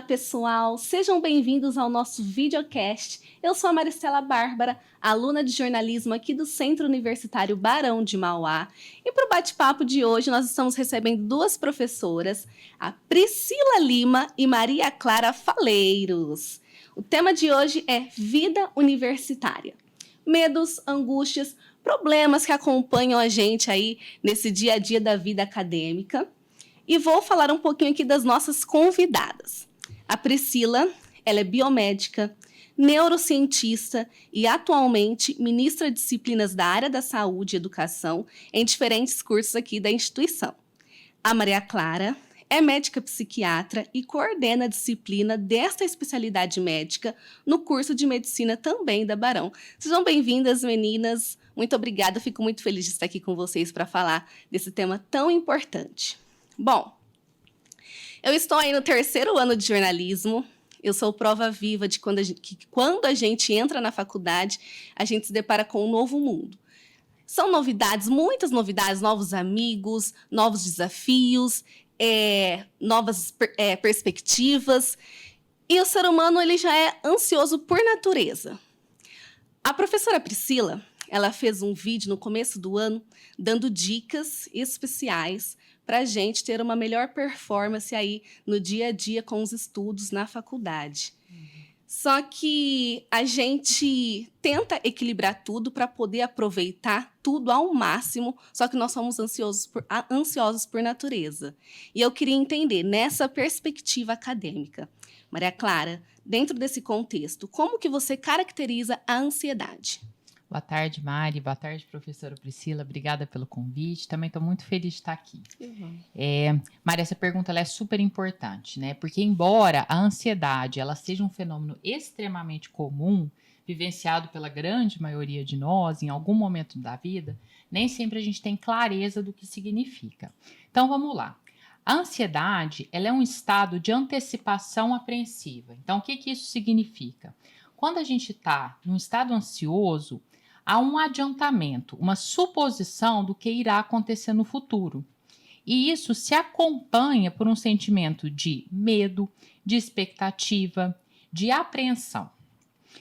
Olá, pessoal! Sejam bem-vindos ao nosso videocast. Eu sou a Maristela Bárbara, aluna de jornalismo aqui do Centro Universitário Barão de Mauá. E para o bate-papo de hoje, nós estamos recebendo duas professoras, a Priscila Lima e Maria Clara Faleiros. O tema de hoje é vida universitária. Medos, angústias, problemas que acompanham a gente aí nesse dia a dia da vida acadêmica. E vou falar um pouquinho aqui das nossas convidadas. A Priscila, ela é biomédica, neurocientista e atualmente ministra de disciplinas da área da saúde e educação em diferentes cursos aqui da instituição. A Maria Clara é médica psiquiatra e coordena a disciplina desta especialidade médica no curso de medicina também da Barão. Sejam bem-vindas, meninas. Muito obrigada, fico muito feliz de estar aqui com vocês para falar desse tema tão importante. Bom, eu estou aí no 3º ano de jornalismo. Eu sou prova viva de que quando a gente entra na faculdade, a gente se depara com um novo mundo. São novidades, muitas novidades, novos amigos, novos desafios, novas perspectivas. E o ser humano ele já é ansioso por natureza. A professora Priscila, ela fez um vídeo no começo do ano dando dicas especiais para a gente ter uma melhor performance aí no dia a dia com os estudos na faculdade. Só que a gente tenta equilibrar tudo para poder aproveitar tudo ao máximo, só que nós somos ansiosos por natureza. E eu queria entender, nessa perspectiva acadêmica, Maria Clara, dentro desse contexto, como que você caracteriza a ansiedade? Boa tarde, Mari. Boa tarde, professora Priscila. Obrigada pelo convite. Também estou muito feliz de estar aqui. Mari, essa pergunta ela é super importante, né? Porque embora a ansiedade ela seja um fenômeno extremamente comum, vivenciado pela grande maioria de nós em algum momento da vida, nem sempre a gente tem clareza do que significa. Então, vamos lá. A ansiedade ela é um estado de antecipação apreensiva. Então, o que isso significa? Quando a gente está num estado ansioso, há um adiantamento, uma suposição do que irá acontecer no futuro. E isso se acompanha por um sentimento de medo, de expectativa, de apreensão.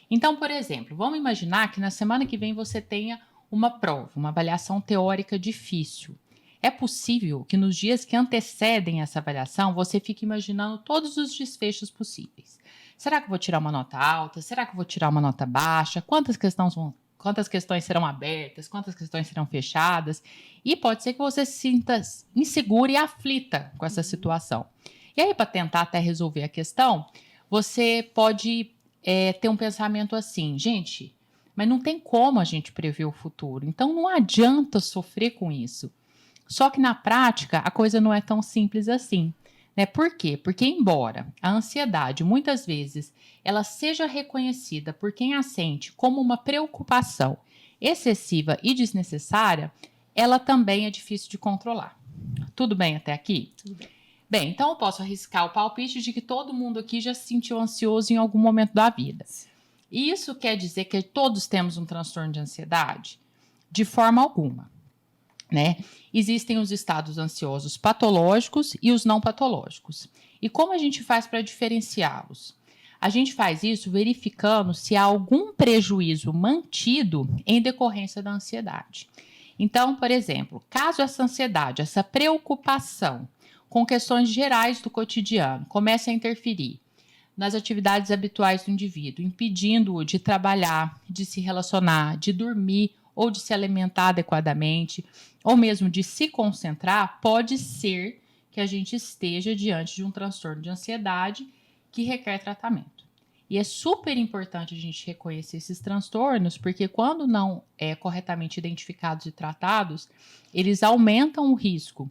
Então, por exemplo, vamos imaginar que na semana que vem você tenha uma prova, uma avaliação teórica difícil. É possível que nos dias que antecedem essa avaliação você fique imaginando todos os desfechos possíveis. Será que eu vou tirar uma nota alta? Será que eu vou tirar uma nota baixa? Quantas questões serão abertas? Quantas questões serão fechadas? E pode ser que você se sinta insegura e aflita com essa situação. E aí, para tentar até resolver a questão, você pode ter um pensamento assim, gente, mas não tem como a gente prever o futuro, então não adianta sofrer com isso. Só que na prática, a coisa não é tão simples assim. Né? Por quê? Porque embora a ansiedade, muitas vezes, ela seja reconhecida por quem a sente como uma preocupação excessiva e desnecessária, ela também é difícil de controlar. Tudo bem até aqui? Tudo bem. Bem, então eu posso arriscar o palpite de que todo mundo aqui já se sentiu ansioso em algum momento da vida. E isso quer dizer que todos temos um transtorno de ansiedade? De forma alguma. Né? Existem os estados ansiosos patológicos e os não patológicos. E como a gente faz para diferenciá-los? A gente faz isso verificando se há algum prejuízo mantido em decorrência da ansiedade. Então, por exemplo, caso essa ansiedade, essa preocupação com questões gerais do cotidiano comece a interferir nas atividades habituais do indivíduo, impedindo-o de trabalhar, de se relacionar, de dormir ou de se alimentar adequadamente, ou mesmo de se concentrar, pode ser que a gente esteja diante de um transtorno de ansiedade que requer tratamento. E é super importante a gente reconhecer esses transtornos, porque quando não corretamente identificados e tratados, eles aumentam o risco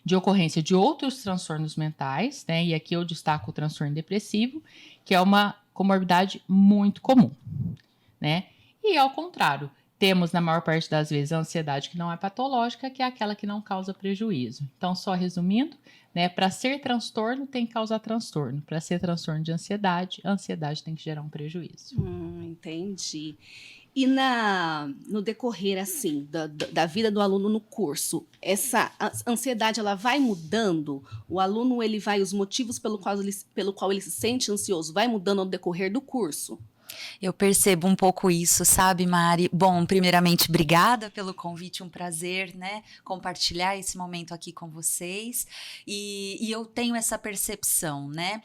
de ocorrência de outros transtornos mentais, né? E aqui eu destaco o transtorno depressivo, que é uma comorbidade muito comum, né? E ao contrário, temos, na maior parte das vezes, a ansiedade que não é patológica, que é aquela que não causa prejuízo. Então, só resumindo, né, para ser transtorno, tem que causar transtorno. Para ser transtorno de ansiedade, a ansiedade tem que gerar um prejuízo. Entendi. E no decorrer, assim, da vida do aluno no curso, essa ansiedade, ela vai mudando? O aluno, os motivos pelo qual ele se sente ansioso, vai mudando ao decorrer do curso? Eu percebo um pouco isso, sabe, Mari? Bom, primeiramente, obrigada pelo convite, um prazer, né, compartilhar esse momento aqui com vocês. E eu tenho essa percepção, né?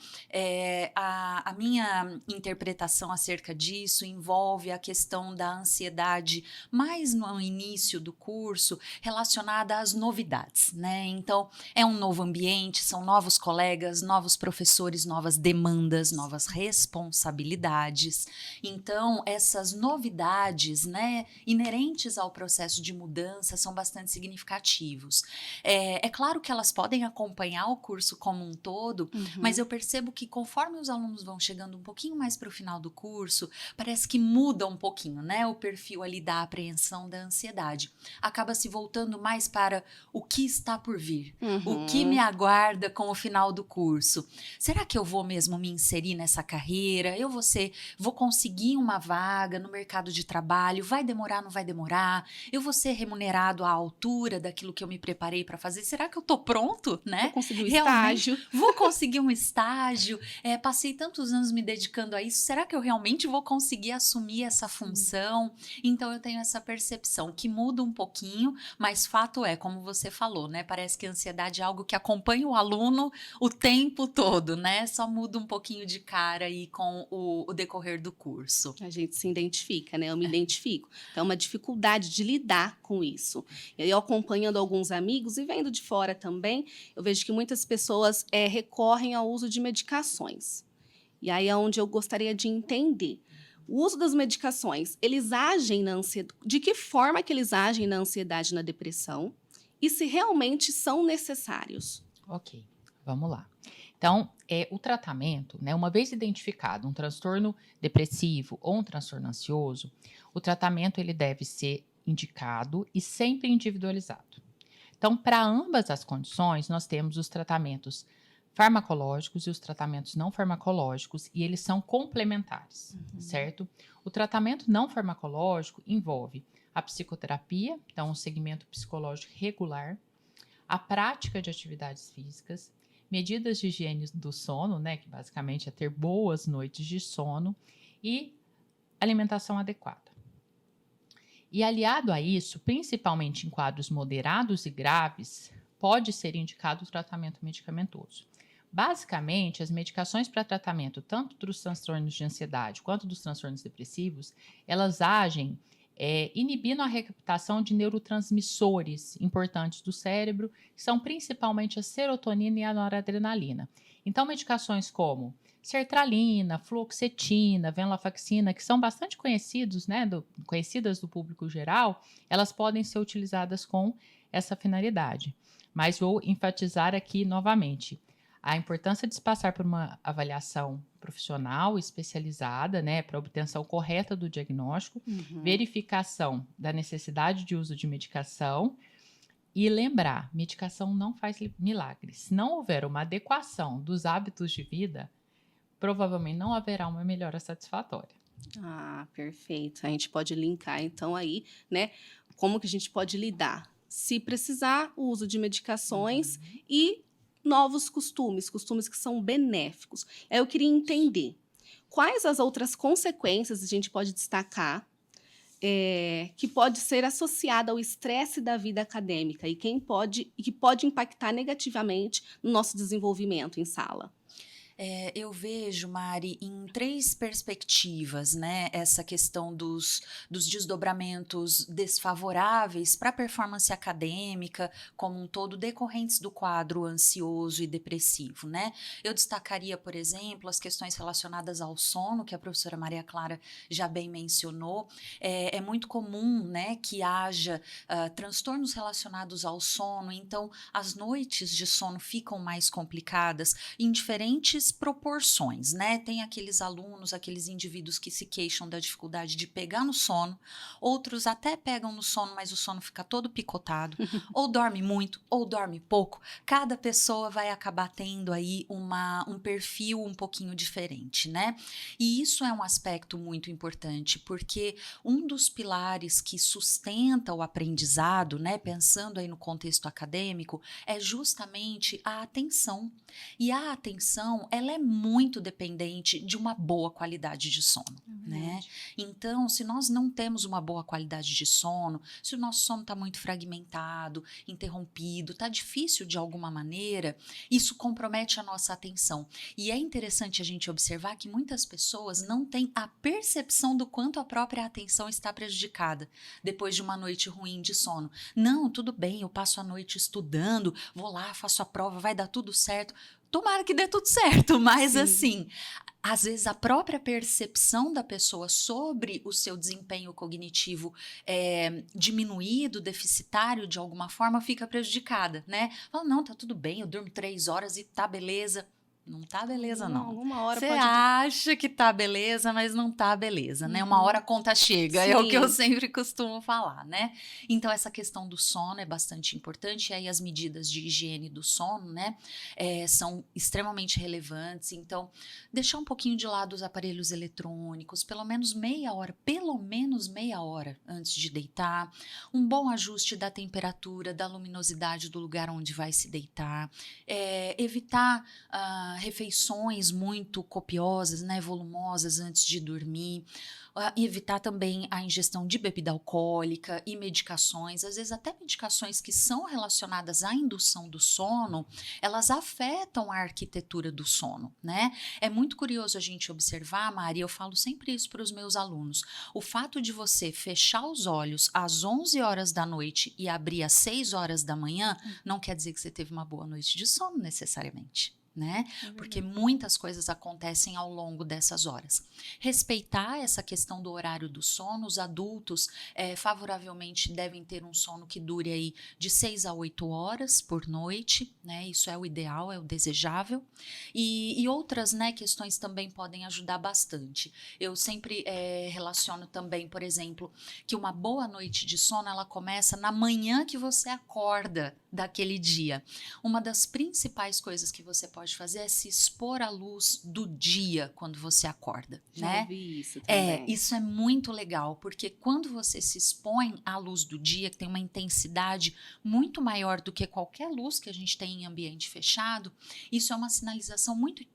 A minha interpretação acerca disso envolve a questão da ansiedade mais no início do curso, relacionada às novidades, né? Então, é um novo ambiente, são novos colegas, novos professores, novas demandas, novas responsabilidades. Então, essas novidades, né, inerentes ao processo de mudança são bastante significativos. É claro que elas podem acompanhar o curso como um todo, mas eu percebo que conforme os alunos vão chegando um pouquinho mais para o final do curso, parece que muda um pouquinho, né, o perfil ali da apreensão da ansiedade. Acaba se voltando mais para o que está por vir, o que me aguarda com o final do curso. Será que eu vou mesmo me inserir nessa carreira? Vou conseguir uma vaga no mercado de trabalho? Vai demorar, não vai demorar? Eu vou ser remunerado à altura daquilo que eu me preparei para fazer? Será que eu tô pronto, né? Vou conseguir um estágio. Vou conseguir um estágio? Passei tantos anos me dedicando a isso. Será que eu realmente vou conseguir assumir essa função? Então, eu tenho essa percepção que muda um pouquinho, mas fato é, como você falou, né? Parece que a ansiedade é algo que acompanha o aluno o tempo todo, né? Só muda um pouquinho de cara aí com o decorrer do curso. A gente se identifica, né? Eu me identifico. Então, é uma dificuldade de lidar com isso. Eu acompanhando alguns amigos e vendo de fora também, eu vejo que muitas pessoas recorrem ao uso de medicações. E aí é onde eu gostaria de entender. O uso das medicações, eles agem na ansiedade? De que forma que eles agem na ansiedade e na depressão? E se realmente são necessários? Ok, vamos lá. Então, o tratamento, né, uma vez identificado um transtorno depressivo ou um transtorno ansioso, o tratamento ele deve ser indicado e sempre individualizado. Então, para ambas as condições, nós temos os tratamentos farmacológicos e os tratamentos não farmacológicos, e eles são complementares, certo? O tratamento não farmacológico envolve a psicoterapia, então um segmento psicológico regular, a prática de atividades físicas, medidas de higiene do sono, né, que basicamente é ter boas noites de sono, e alimentação adequada. E aliado a isso, principalmente em quadros moderados e graves, pode ser indicado o tratamento medicamentoso. Basicamente, as medicações para tratamento tanto dos transtornos de ansiedade quanto dos transtornos depressivos, elas agem inibindo a recaptação de neurotransmissores importantes do cérebro, que são principalmente a serotonina e a noradrenalina. Então, medicações como sertralina, fluoxetina, venlafaxina, que são bastante conhecidas do público geral, elas podem ser utilizadas com essa finalidade. Mas vou enfatizar aqui novamente a importância de se passar por uma avaliação profissional especializada, né, para obtenção correta do diagnóstico, verificação da necessidade de uso de medicação e lembrar, medicação não faz milagres. Se não houver uma adequação dos hábitos de vida, provavelmente não haverá uma melhora satisfatória. Ah, perfeito. A gente pode linkar, então, aí, né, como que a gente pode lidar? Se precisar, o uso de medicações e novos costumes que são benéficos. Eu queria entender quais as outras consequências a gente pode destacar que pode ser associada ao estresse da vida acadêmica e que pode impactar negativamente no nosso desenvolvimento em sala. Eu vejo, Mari, em 3 perspectivas, né, essa questão dos desdobramentos desfavoráveis para a performance acadêmica como um todo, decorrentes do quadro ansioso e depressivo, né? Eu destacaria, por exemplo, as questões relacionadas ao sono, que a professora Maria Clara já bem mencionou. É muito comum, né, que haja transtornos relacionados ao sono, então as noites de sono ficam mais complicadas em diferentes diferentes proporções, né? Tem aqueles alunos, aqueles indivíduos que se queixam da dificuldade de pegar no sono, outros até pegam no sono, mas o sono fica todo picotado, ou dorme muito, ou dorme pouco. Cada pessoa vai acabar tendo aí um perfil um pouquinho diferente, né? E isso é um aspecto muito importante, porque um dos pilares que sustenta o aprendizado, né, pensando aí no contexto acadêmico, é justamente a atenção. E a atenção, ela é muito dependente de uma boa qualidade de sono, né? Então, se nós não temos uma boa qualidade de sono, se o nosso sono está muito fragmentado, interrompido, está difícil de alguma maneira, isso compromete a nossa atenção. E é interessante a gente observar que muitas pessoas não têm a percepção do quanto a própria atenção está prejudicada depois de uma noite ruim de sono. Não, tudo bem, eu passo a noite estudando, vou lá, faço a prova, vai dar tudo certo. Tomara que dê tudo certo, mas Sim. assim, às vezes a própria percepção da pessoa sobre o seu desempenho cognitivo diminuído, deficitário de alguma forma, fica prejudicada, né? Fala, não, tá tudo bem, eu durmo 3 horas e tá beleza. Não tá beleza, não. Alguma hora Você pode... acha que tá beleza, mas não tá beleza, né? Uma hora a conta chega, Sim. é o que eu sempre costumo falar, né? Então, essa questão do sono é bastante importante, e aí as medidas de higiene do sono, né, são extremamente relevantes. Então, deixar um pouquinho de lado os aparelhos eletrônicos, pelo menos meia hora antes de deitar, um bom ajuste da temperatura, da luminosidade do lugar onde vai se deitar, evitar refeições muito copiosas, né, volumosas antes de dormir, evitar também a ingestão de bebida alcoólica e medicações, às vezes até medicações que são relacionadas à indução do sono, elas afetam a arquitetura do sono, né? É muito curioso a gente observar, Mari, eu falo sempre isso para os meus alunos, o fato de você fechar os olhos às 11 horas da noite e abrir às 6 horas da manhã, não quer dizer que você teve uma boa noite de sono necessariamente. Né? Porque muitas coisas acontecem ao longo dessas horas. Respeitar essa questão do horário do sono, os adultos favoravelmente devem ter um sono que dure aí de 6 a 8 horas por noite, né? Isso é o ideal, é o desejável. E outras, né, questões também podem ajudar bastante. Eu sempre relaciono também, por exemplo, que uma boa noite de sono, ela começa na manhã que você acorda daquele dia. Uma das principais coisas que você pode fazer é se expor à luz do dia quando você acorda, né? Vi isso também. Isso é muito legal, porque quando você se expõe à luz do dia, que tem uma intensidade muito maior do que qualquer luz que a gente tem em ambiente fechado, isso é uma sinalização muito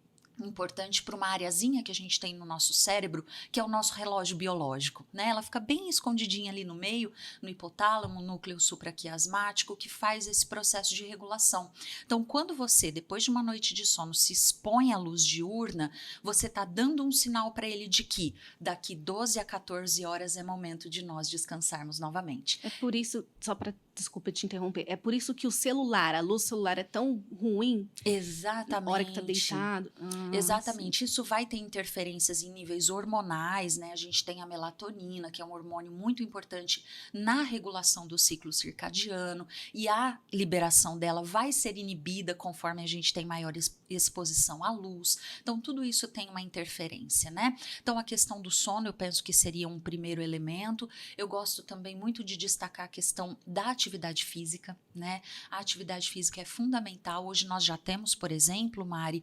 importante para uma areazinha que a gente tem no nosso cérebro, que é o nosso relógio biológico, né? Ela fica bem escondidinha ali no meio, no hipotálamo, núcleo supraquiasmático, que faz esse processo de regulação. Então, quando você, depois de uma noite de sono, se expõe à luz diurna, você está dando um sinal para ele de que daqui 12 a 14 horas é momento de nós descansarmos novamente. É por isso, só para, desculpa te interromper, é por isso que o celular, a luz celular é tão ruim? Exatamente. Na hora que tá deitado? Exatamente, isso vai ter interferências em níveis hormonais, né? A gente tem a melatonina, que é um hormônio muito importante na regulação do ciclo circadiano, e a liberação dela vai ser inibida conforme a gente tem maior exposição à luz. Então, tudo isso tem uma interferência, né? Então, a questão do sono, eu penso que seria um primeiro elemento. Eu gosto também muito de destacar a questão da atividade física, né? A atividade física é fundamental. Hoje nós já temos, por exemplo, Mari,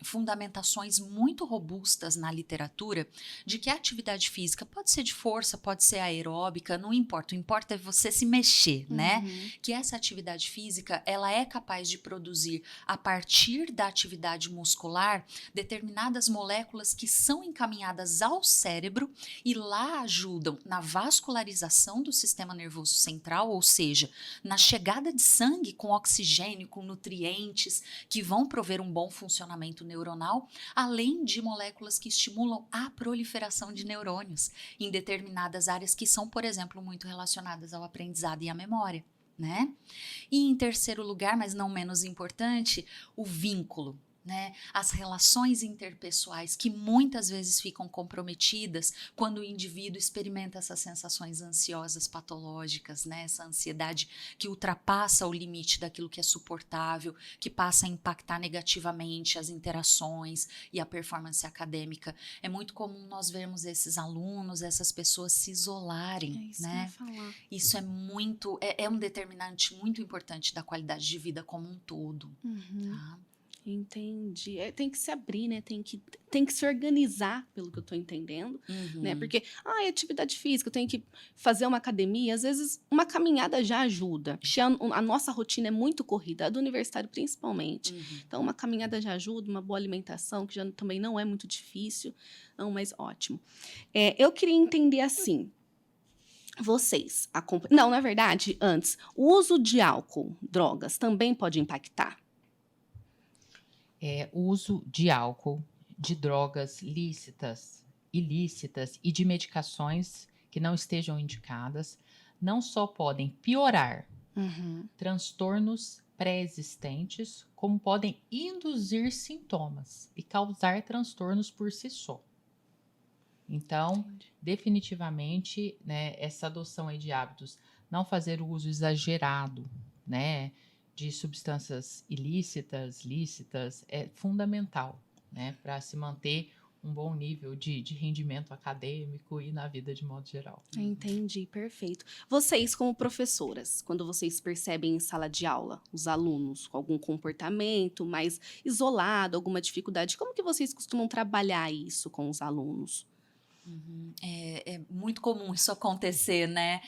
fundamentações muito robustas na literatura de que a atividade física pode ser de força, pode ser aeróbica, não importa, o importa é você se mexer, né? Que essa atividade física, ela é capaz de produzir, a partir da atividade muscular, determinadas moléculas que são encaminhadas ao cérebro e lá ajudam na vascularização do sistema nervoso central, ou seja, na chegada de sangue com oxigênio, com nutrientes que vão prover um bom funcionamento neuronal, além de moléculas que estimulam a proliferação de neurônios em determinadas áreas que são, por exemplo, muito relacionadas ao aprendizado e à memória, né? E em terceiro lugar, mas não menos importante, o vínculo. né? As relações interpessoais que muitas vezes ficam comprometidas quando o indivíduo experimenta essas sensações ansiosas patológicas, né? Essa ansiedade que ultrapassa o limite daquilo que é suportável, que passa a impactar negativamente as interações e a performance acadêmica. É muito comum nós vermos esses alunos, essas pessoas se isolarem, isso né? que eu ia falar. Isso é um determinante muito importante da qualidade de vida como um todo, tá? Entendi. Tem que se abrir, né? Tem que se organizar, pelo que eu tô entendendo, né? Porque, é atividade física, eu tenho que fazer uma academia. Às vezes, uma caminhada já ajuda. Porque a nossa rotina é muito corrida, a do universitário principalmente. Então, uma caminhada já ajuda, uma boa alimentação, que já também não é muito difícil. Não, mas ótimo. Eu queria entender assim. Vocês acompanham. Não, na verdade, antes, o uso de álcool, drogas, também pode impactar? O uso de álcool, de drogas lícitas, ilícitas e de medicações que não estejam indicadas não só podem piorar transtornos pré-existentes, como podem induzir sintomas e causar transtornos por si só. Então, definitivamente, né, essa adoção aí de hábitos, não fazer o uso exagerado, né, de substâncias ilícitas, lícitas, é fundamental, né, para se manter um bom nível de rendimento acadêmico e na vida de modo geral. Entendi, perfeito. Vocês, como professoras, quando vocês percebem em sala de aula os alunos com algum comportamento mais isolado, alguma dificuldade, como que vocês costumam trabalhar isso com os alunos? É muito comum isso acontecer, né?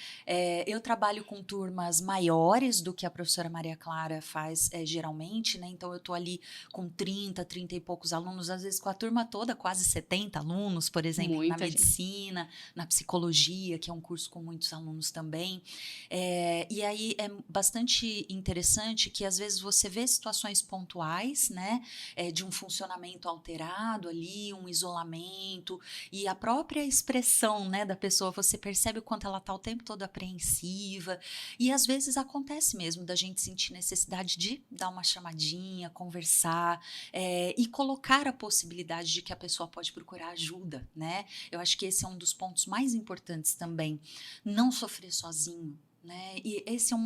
Eu trabalho com turmas maiores do que a professora Maria Clara faz geralmente, né? Então, eu tô ali com 30 e poucos alunos, às vezes com a turma toda, quase 70 alunos, por exemplo, Muita na medicina, na psicologia, que é um curso com muitos alunos também. E aí, é bastante interessante que, às vezes, você vê situações pontuais, né? De um funcionamento alterado ali, um isolamento, e a própria expressão, né, da pessoa, você percebe o quanto ela está o tempo todo apreensiva, e às vezes acontece mesmo da gente sentir necessidade de dar uma chamadinha, conversar, e colocar a possibilidade de que a pessoa pode procurar ajuda, né? Eu acho que esse é um dos pontos mais importantes também, não sofrer sozinho, né? E essa é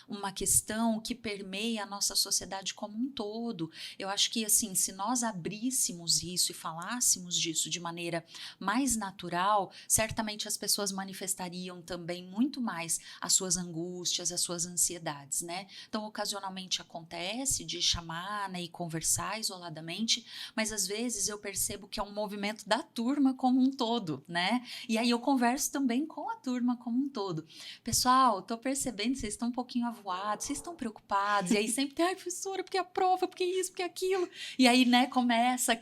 uma questão que permeia a nossa sociedade como um todo. Eu acho que, assim, se nós abríssemos isso e falássemos disso de maneira mais natural, certamente as pessoas manifestariam também muito mais as suas angústias, as suas ansiedades, né? Então, ocasionalmente acontece de chamar, né, e conversar isoladamente, mas às vezes eu percebo que é um movimento da turma como um todo, né? E aí eu converso também com a turma como um todo. Pessoal, tô percebendo que vocês estão um pouquinho avoados, vocês estão preocupados, e aí sempre tem, professora, porque a prova, porque isso, porque aquilo, e aí, né, começa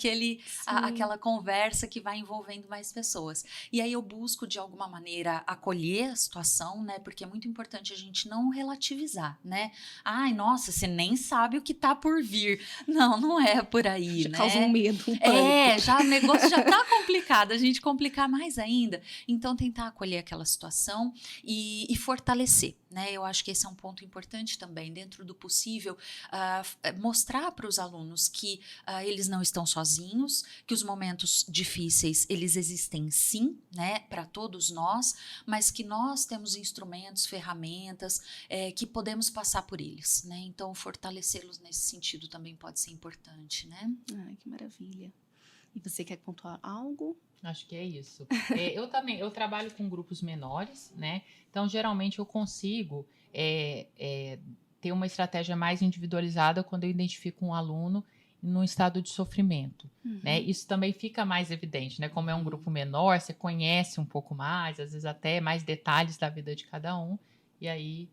aquela conversa que vai envolvendo mais pessoas, e aí eu busco de alguma maneira acolher a situação, né, porque é muito importante a gente não relativizar, né, ai, nossa, você nem sabe o que tá por vir, não é por aí, Já né. causa um medo, um pânico. Já o negócio já tá complicado, a gente complicar mais ainda, então tentar acolher aquela situação e fortalecer, né? Eu acho que esse é um ponto importante também, dentro do possível, mostrar para os alunos que eles não estão sozinhos, que os momentos difíceis, eles existem sim, né, para todos nós, mas que nós temos instrumentos, ferramentas, que podemos passar por eles, né? Então, fortalecê-los nesse sentido também pode ser importante, né? Ai, que maravilha. E você quer pontuar algo? Acho que é isso. Eu trabalho com grupos menores, né? Então, geralmente, eu consigo ter uma estratégia mais individualizada quando eu identifico um aluno num estado de sofrimento, né? Isso também fica mais evidente, né? Como é um grupo menor, você conhece um pouco mais, às vezes até mais detalhes da vida de cada um, e aí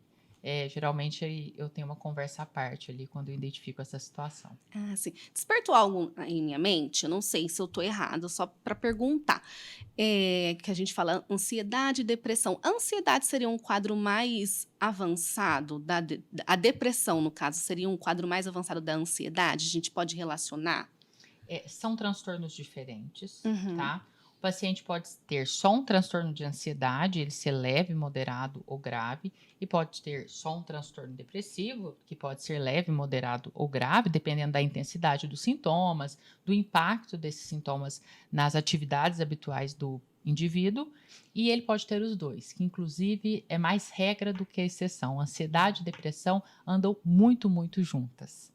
geralmente eu tenho uma conversa à parte ali quando eu identifico essa situação. Ah, sim. Despertou algo em minha mente, eu não sei se eu tô errada, só para perguntar. Que a gente fala ansiedade e depressão. A ansiedade seria um quadro mais avançado a depressão, no caso, seria um quadro mais avançado da ansiedade? A gente pode relacionar? São transtornos diferentes, tá? paciente pode ter só um transtorno de ansiedade, ele ser leve, moderado ou grave, e pode ter só um transtorno depressivo, que pode ser leve, moderado ou grave, dependendo da intensidade dos sintomas, do impacto desses sintomas nas atividades habituais do indivíduo, e ele pode ter os dois, que inclusive é mais regra do que exceção. Ansiedade e depressão andam muito, muito juntas.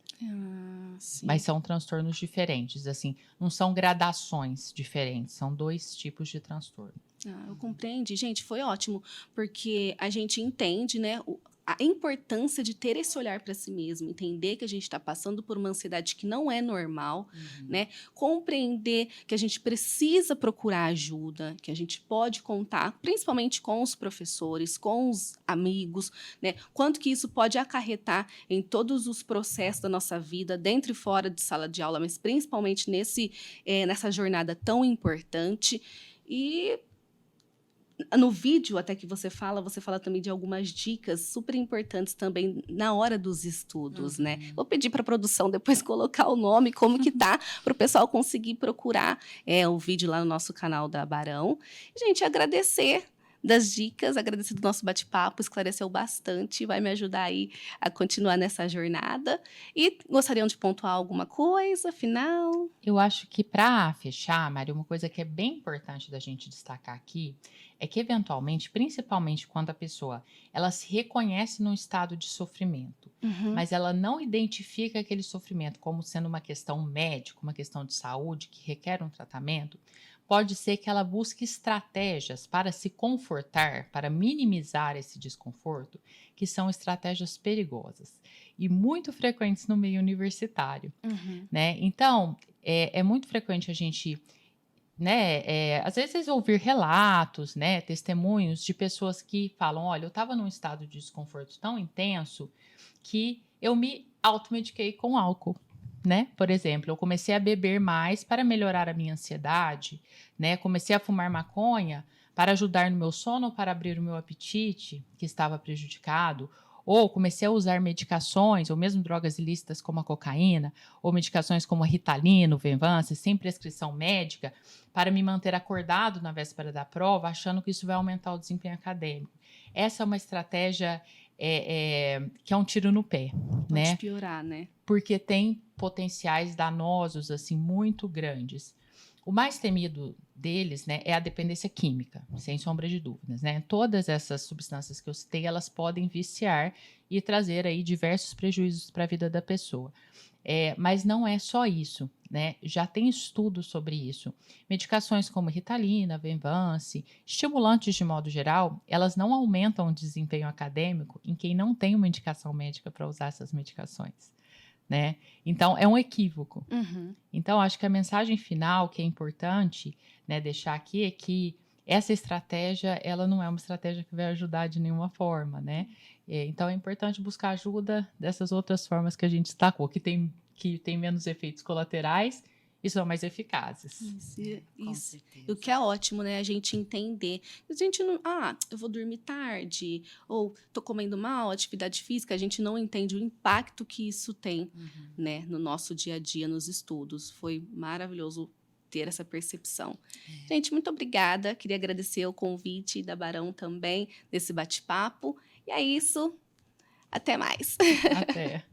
Sim. Mas são transtornos diferentes, assim, não são gradações diferentes, são 2 tipos de transtorno. Eu compreendi. Gente, foi ótimo, porque a gente entende, né, a importância de ter esse olhar para si mesmo, entender que a gente está passando por uma ansiedade que não é normal, né? Compreender que a gente precisa procurar ajuda, que a gente pode contar, principalmente com os professores, com os amigos, né? Quanto que isso pode acarretar em todos os processos da nossa vida, dentro e fora de sala de aula, mas principalmente nessa jornada tão importante. E no vídeo até que você fala também de algumas dicas super importantes também na hora dos estudos, né? Vou pedir para a produção depois colocar o nome, como que tá, para o pessoal conseguir procurar o vídeo lá no nosso canal da Barão. Gente, agradecer das dicas, agradecer do nosso bate-papo, esclareceu bastante, vai me ajudar aí a continuar nessa jornada. E gostariam de pontuar alguma coisa, final? Eu acho que para fechar, Mari, uma coisa que é bem importante da gente destacar aqui é que, eventualmente, principalmente quando a pessoa ela se reconhece num estado de sofrimento, mas ela não identifica aquele sofrimento como sendo uma questão médica, uma questão de saúde que requer um tratamento, pode ser que ela busque estratégias para se confortar, para minimizar esse desconforto, que são estratégias perigosas e muito frequentes no meio universitário, né? Então, é muito frequente a gente, né, às vezes ouvir relatos, né, testemunhos de pessoas que falam, olha, eu estava num estado de desconforto tão intenso que eu me automediquei com álcool. Né? Por exemplo, eu comecei a beber mais para melhorar a minha ansiedade, né? Comecei a fumar maconha para ajudar no meu sono ou para abrir o meu apetite, que estava prejudicado, ou comecei a usar medicações, ou mesmo drogas ilícitas como a cocaína, ou medicações como a Ritalina, o Venvance, sem prescrição médica, para me manter acordado na véspera da prova, achando que isso vai aumentar o desempenho acadêmico. Essa é uma estratégia que é um tiro no pé, né? Pode piorar, né? Porque tem potenciais danosos assim muito grandes. O mais temido deles, né, é a dependência química, sem sombra de dúvidas, né? Todas essas substâncias que eu citei, elas podem viciar e trazer aí diversos prejuízos para a vida da pessoa. Mas não é só isso, né? Já tem estudos sobre isso. Medicações como Ritalina, Venvance, estimulantes de modo geral, elas não aumentam o desempenho acadêmico em quem não tem uma indicação médica para usar essas medicações, né? Então, é um equívoco. Então, acho que a mensagem final que é importante, né, deixar aqui é que essa estratégia, ela não é uma estratégia que vai ajudar de nenhuma forma, né? Então, é importante buscar ajuda dessas outras formas que a gente destacou, que tem menos efeitos colaterais e são mais eficazes. Isso. O que é ótimo, né? A gente entender. A gente não... eu vou dormir tarde, ou tô comendo mal, atividade física, a gente não entende o impacto que isso tem, né, no nosso dia a dia, nos estudos. Foi maravilhoso ter essa percepção. Gente, muito obrigada. Queria agradecer o convite da Barão também, desse bate-papo. E é isso. Até mais. Até.